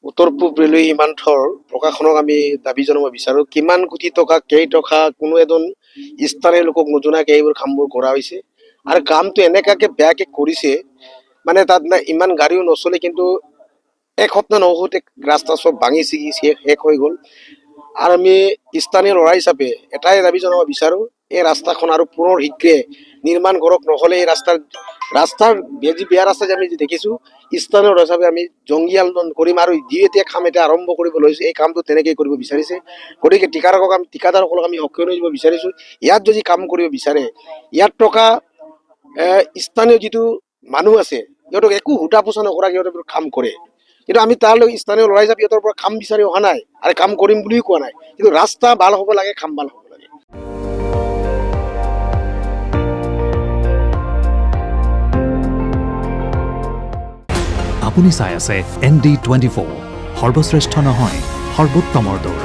উত্তৰ পূব ৰেলৱে সীমান্তৰ প্ৰশাসনক আমি দাবী জনাব বিচাৰো কিমান কোটি টকা কেই টকা কোনো এজন স্থানীয় লোকক নজনাকে এইবোৰ কামবোৰ কৰা হৈছে আৰু কামটো এনেকাকে বেয়াকে কৰিছে মানে তাত না ইমান গাড়ীও নচলে কিন্তু এসপ্তাহ নহওঁতে ৰাস্তা চব ভাঙি ছিগি শেষ হৈ গ'ল আৰু আমি স্থানীয় ল'ৰা হিচাপে এটাই দাবী জনাব বিচাৰো এই ৰাস্তাখন আৰু পুনৰ শীঘ্ৰে নিৰ্মাণ কৰক নহ'লে এই ৰাস্তাৰ যি বেয়া ৰাস্তা যে আমি দেখিছোঁ স্থানীয় ল'ৰা হিচাপে আমি জংগী আন্দোলন কৰিম আৰু যি এতিয়া কাম এতিয়া আৰম্ভ কৰিব লৈছোঁ এই কামটো তেনেকেই কৰিব বিচাৰিছে গতিকে ঠিকাদাৰসকলক আমি সক্ৰিয় দিব বিচাৰিছোঁ ইয়াত যদি কাম কৰিব বিচাৰে ইয়াত থকা স্থানীয় যিটো মানুহ আছে সিহঁতক একো হুটা পোছা নকৰাকৈ সিহঁতে কাম কৰে কিন্তু আমি তাৰ লগত স্থানীয় ল'ৰা হিচাপে সিহঁতৰ পৰা কাম বিচাৰি অহা নাই আৰু কাম কৰিম বুলিও কোৱা নাই কিন্তু ৰাস্তা ভাল হ'ব লাগে কাম ভাল হ'ব লাগে আপুনি চাই আছে ND24 সৰ্বশ্ৰেষ্ঠ নহয় সৰ্বোত্তমৰ দৌৰ